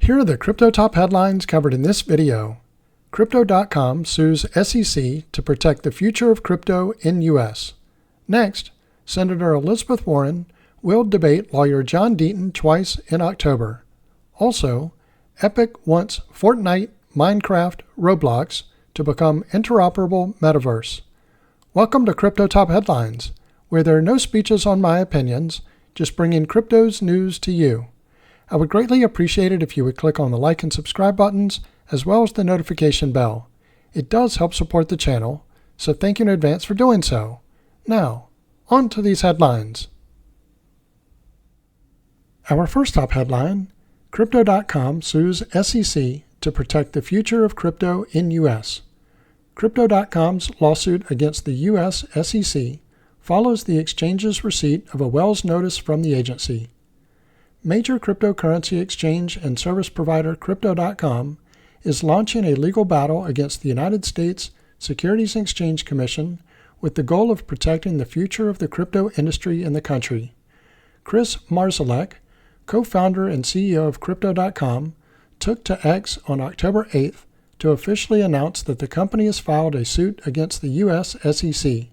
Here are the crypto top headlines covered in this video. Crypto.com sues SEC to protect the future of crypto in U.S. Next, Senator Elizabeth Warren will debate lawyer John Deaton twice in October. Also, Epic wants Fortnite, Minecraft, Roblox to become interoperable Metaverse. Welcome to Crypto Top Headlines, where there are no speeches on my opinions, just bringing crypto's news to you. I would greatly appreciate it if you would click on the like and subscribe buttons, as well as the notification bell. It does help support the channel, so thank you in advance for doing so. Now, on to these headlines. Our first top headline, Crypto.com sues SEC to protect the future of crypto in U.S. Crypto.com's lawsuit against the U.S. SEC follows the exchange's receipt of a Wells notice from the agency. Major cryptocurrency exchange and service provider Crypto.com is launching a legal battle against the United States Securities and Exchange Commission with the goal of protecting the future of the crypto industry in the country. Chris Marszalek, co-founder and CEO of Crypto.com, took to X on October 8th to officially announce that the company has filed a suit against the U.S. SEC.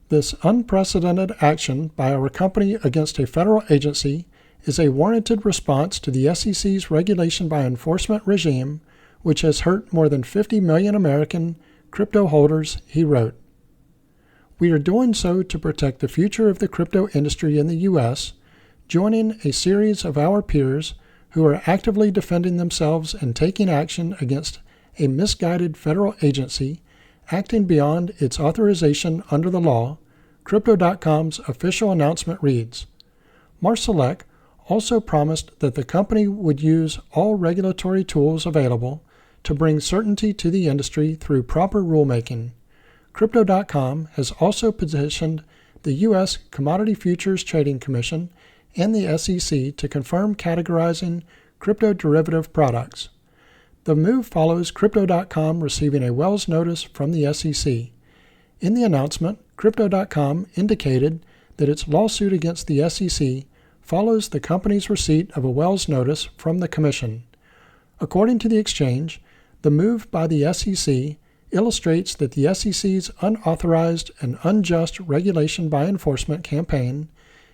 This unprecedented action by our company against a federal agency is a warranted response to the SEC's regulation by enforcement regime, which has hurt more than 50 million American crypto holders, he wrote. We are doing so to protect the future of the crypto industry in the U.S., joining a series of our peers who are actively defending themselves and taking action against a misguided federal agency acting beyond its authorization under the law, Crypto.com's official announcement reads. Marszalek also promised that the company would use all regulatory tools available to bring certainty to the industry through proper rulemaking. Crypto.com has also petitioned the U.S. Commodity Futures Trading Commission and the SEC to confirm categorizing crypto derivative products. The move follows Crypto.com receiving a Wells notice from the SEC. In the announcement, Crypto.com indicated that its lawsuit against the SEC follows the company's receipt of a Wells notice from the Commission. According to the exchange, the move by the SEC illustrates that the SEC's unauthorized and unjust regulation by enforcement campaign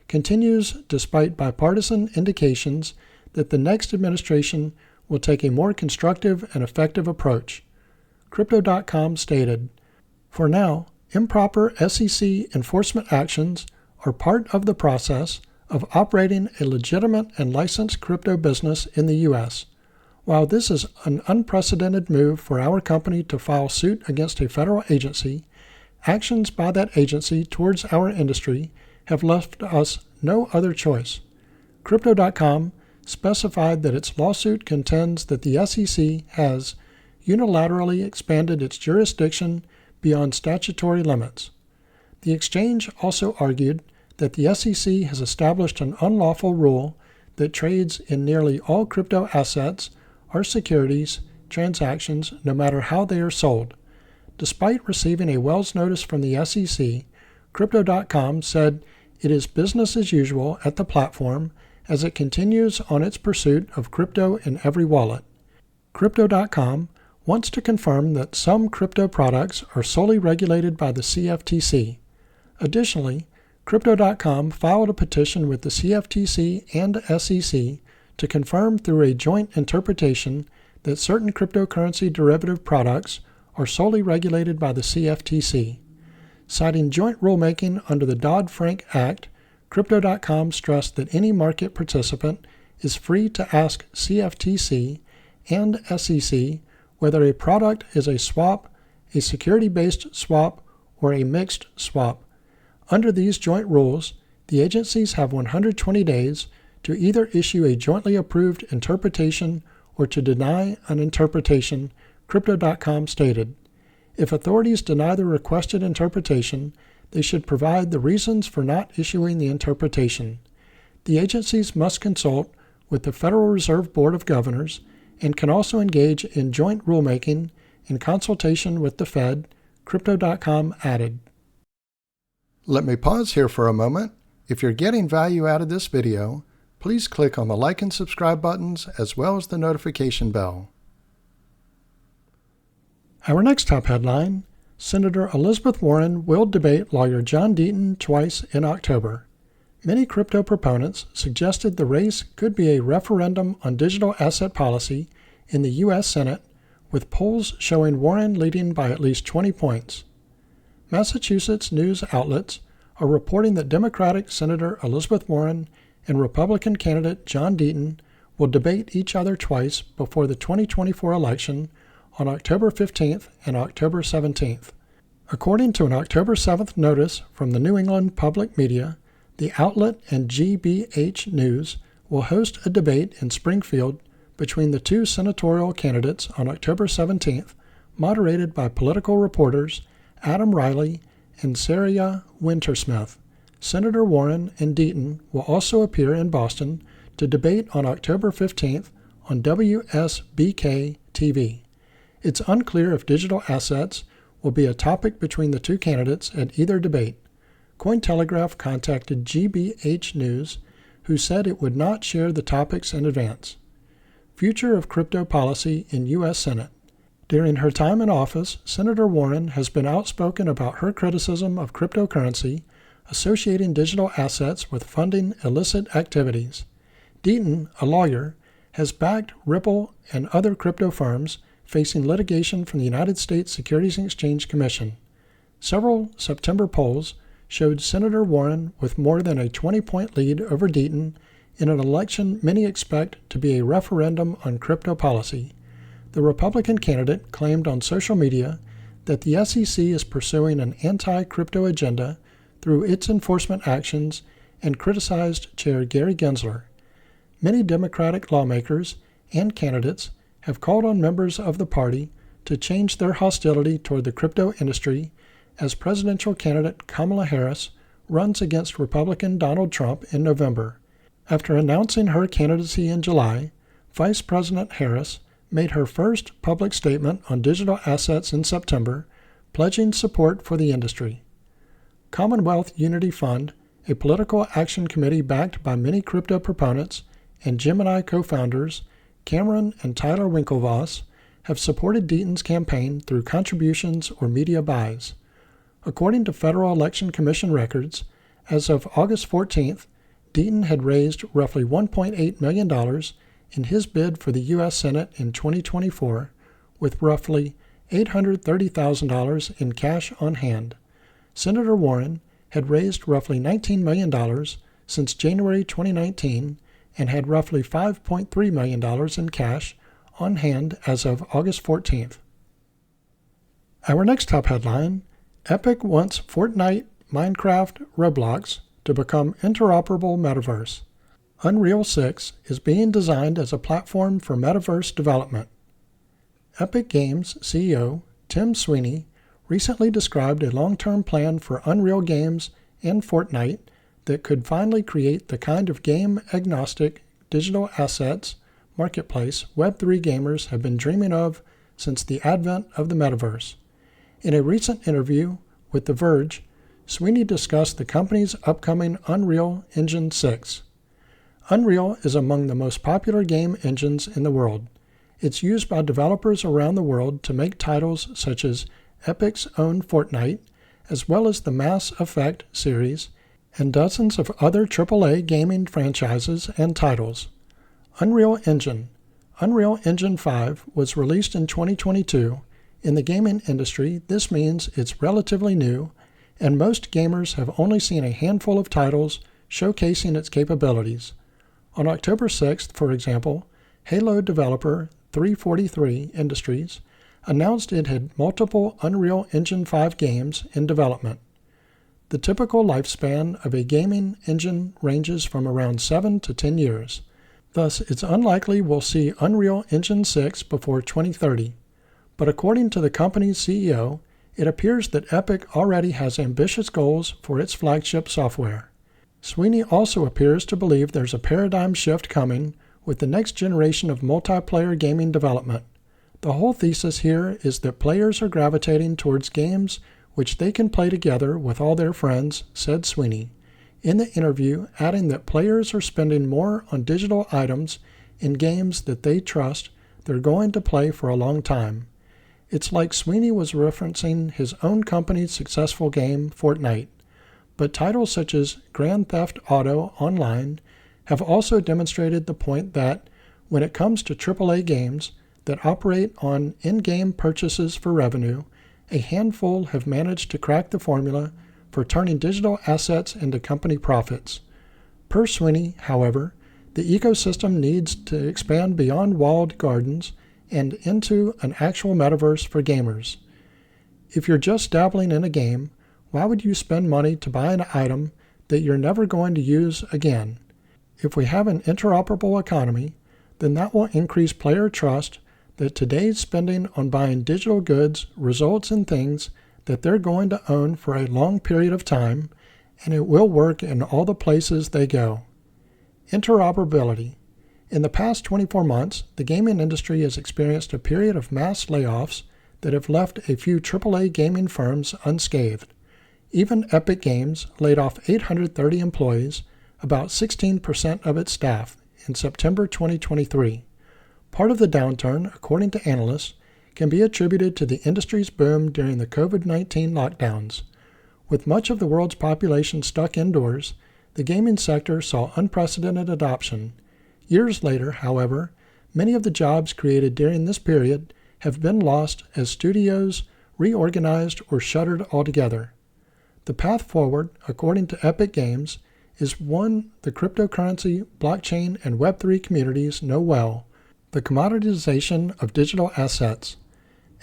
continues despite bipartisan indications that the next administration will take a more constructive and effective approach. Crypto.com stated, "For now, improper SEC enforcement actions are part of the process of operating a legitimate and licensed crypto business in the U.S. While this is an unprecedented move for our company to file suit against a federal agency, actions by that agency towards our industry have left us no other choice." Crypto.com specified that its lawsuit contends that the SEC has unilaterally expanded its jurisdiction beyond statutory limits. The exchange also argued that the SEC has established an unlawful rule that trades in nearly all crypto assets or securities transactions no matter how they are sold. Despite receiving a Wells notice from the SEC, Crypto.com said it is business as usual at the platform as it continues on its pursuit of crypto in every wallet. Crypto.com wants to confirm that some crypto products are solely regulated by the CFTC. Additionally, Crypto.com filed a petition with the CFTC and SEC to confirm through a joint interpretation that certain cryptocurrency derivative products are solely regulated by the CFTC. Citing joint rulemaking under the Dodd-Frank Act, Crypto.com stressed that any market participant is free to ask CFTC and SEC whether a product is a swap, a security-based swap, or a mixed swap. Under these joint rules, the agencies have 120 days to either issue a jointly approved interpretation or to deny an interpretation, Crypto.com stated. If authorities deny the requested interpretation, they should provide the reasons for not issuing the interpretation. The agencies must consult with the Federal Reserve Board of Governors and can also engage in joint rulemaking in consultation with the Fed, Crypto.com added. Let me pause here for a moment. If you're getting value out of this video, Please click on the like and subscribe buttons as well as the notification bell. Our next top headline, Senator Elizabeth Warren will debate lawyer John Deaton twice in October. Many crypto proponents suggested the race could be a referendum on digital asset policy in the U.S. Senate, with polls showing Warren leading by at least 20 points. Massachusetts news outlets are reporting that Democratic Senator Elizabeth Warren and Republican candidate John Deaton will debate each other twice before the 2024 election on October 15th and October 17th. According to an October 7th notice from the New England Public Media, the outlet and GBH News will host a debate in Springfield between the two senatorial candidates on October 17th, moderated by political reporters Adam Riley and Sarah Wintersmith. Senator Warren and Deaton will also appear in Boston to debate on October 15th on WSBK TV. It's unclear if digital assets will be a topic between the two candidates at either debate. Cointelegraph contacted GBH News, who said it would not share the topics in advance. Future of crypto policy in U.S. Senate. During her time in office, Senator Warren has been outspoken about her criticism of cryptocurrency, associating digital assets with funding illicit activities. Deaton, a lawyer, has backed Ripple and other crypto firms facing litigation from the United States Securities and Exchange Commission. Several September polls showed Senator Warren with more than a 20-point lead over Deaton in an election many expect to be a referendum on crypto policy. The Republican candidate claimed on social media that the SEC is pursuing an anti-crypto agenda through its enforcement actions and criticized Chair Gary Gensler. Many Democratic lawmakers and candidates have called on members of the party to change their hostility toward the crypto industry as presidential candidate Kamala Harris runs against Republican Donald Trump in November. After announcing her candidacy in July, Vice President Harris made her first public statement on digital assets in September, pledging support for the industry. Commonwealth Unity Fund, a political action committee backed by many crypto proponents, and Gemini co-founders Cameron and Tyler Winklevoss have supported Deaton's campaign through contributions or media buys. According to Federal Election Commission records, as of August 14th, Deaton had raised roughly $1.8 million in his bid for the U.S. Senate in 2024, with roughly $830,000 in cash on hand. Senator Warren had raised roughly $19 million since January 2019 and had roughly $5.3 million in cash on hand as of August 14th. Our next top headline, Epic wants Fortnite, Minecraft, Roblox to become interoperable Metaverse. Unreal 6 is being designed as a platform for Metaverse development. Epic Games CEO Tim Sweeney recently described a long-term plan for Unreal Games and Fortnite that could finally create the kind of game-agnostic digital assets marketplace Web3 gamers have been dreaming of since the advent of the Metaverse. In a recent interview with The Verge, Sweeney discussed the company's upcoming Unreal Engine 6. Unreal is among the most popular game engines in the world. It's used by developers around the world to make titles such as Epic's own Fortnite, as well as the Mass Effect series, and dozens of other AAA gaming franchises and titles. Unreal Engine 5 was released in 2022. In the gaming industry, this means it's relatively new, and most gamers have only seen a handful of titles showcasing its capabilities. On October 6th, for example, Halo developer 343 Industries announced it had multiple Unreal Engine 5 games in development. The typical lifespan of a gaming engine ranges from around 7 to 10 years. Thus, it's unlikely we'll see Unreal Engine 6 before 2030. But according to the company's CEO, it appears that Epic already has ambitious goals for its flagship software. Sweeney also appears to believe there's a paradigm shift coming with the next generation of multiplayer gaming development. The whole thesis here is that players are gravitating towards games which they can play together with all their friends, said Sweeney. in the interview adding that players are spending more on digital items in games that they trust they're going to play for a long time. It's like Sweeney was referencing his own company's successful game, Fortnite, but titles such as Grand Theft Auto Online have also demonstrated the point that when it comes to AAA games that operate on in-game purchases for revenue, a handful have managed to crack the formula for turning digital assets into company profits. Per Sweeney, however, the ecosystem needs to expand beyond walled gardens and into an actual metaverse for gamers. If you're just dabbling in a game, why would you spend money to buy an item that you're never going to use again? If we have an interoperable economy, then that will increase player trust that today's spending on buying digital goods results in things that they're going to own for a long period of time, and it will work in all the places they go. Interoperability. In the past 24 months, the gaming industry has experienced a period of mass layoffs that have left a few AAA gaming firms unscathed. Even Epic Games laid off 830 employees, about 16% of its staff, in September 2023. Part of the downturn, according to analysts, can be attributed to the industry's boom during the COVID-19 lockdowns. With much of the world's population stuck indoors, the gaming sector saw unprecedented adoption. Years later, however, many of the jobs created during this period have been lost as studios reorganized or shuttered altogether. The path forward, according to Epic Games, is one the cryptocurrency, blockchain, and Web3 communities know well: the commoditization of digital assets.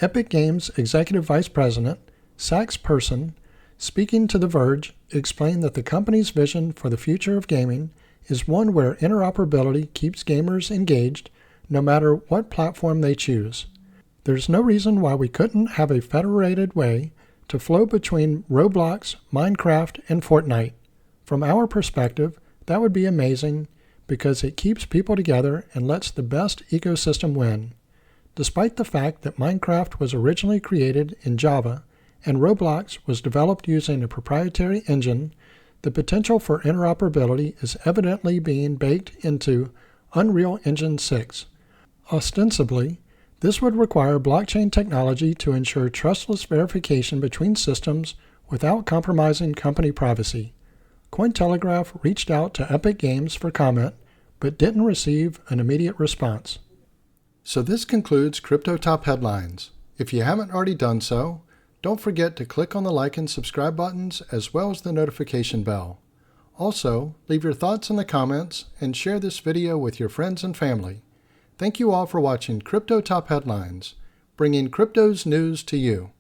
Epic Games Executive Vice President, Sax Person, speaking to The Verge, explained that the company's vision for the future of gaming is one where interoperability keeps gamers engaged no matter what platform they choose. There's no reason why we couldn't have a federated way to flow between Roblox, Minecraft, and Fortnite. From our perspective, that would be amazing because it keeps people together and lets the best ecosystem win. Despite the fact that Minecraft was originally created in Java and Roblox was developed using a proprietary engine, the potential for interoperability is evidently being baked into Unreal Engine 6. Ostensibly, this would require blockchain technology to ensure trustless verification between systems without compromising company privacy. Cointelegraph reached out to Epic Games for comment, but didn't receive an immediate response. So this concludes Crypto Top Headlines. If you haven't already done so, don't forget to click on the like and subscribe buttons as well as the notification bell. Also, leave your thoughts in the comments and share this video with your friends and family. Thank you all for watching Crypto Top Headlines, bringing crypto's news to you.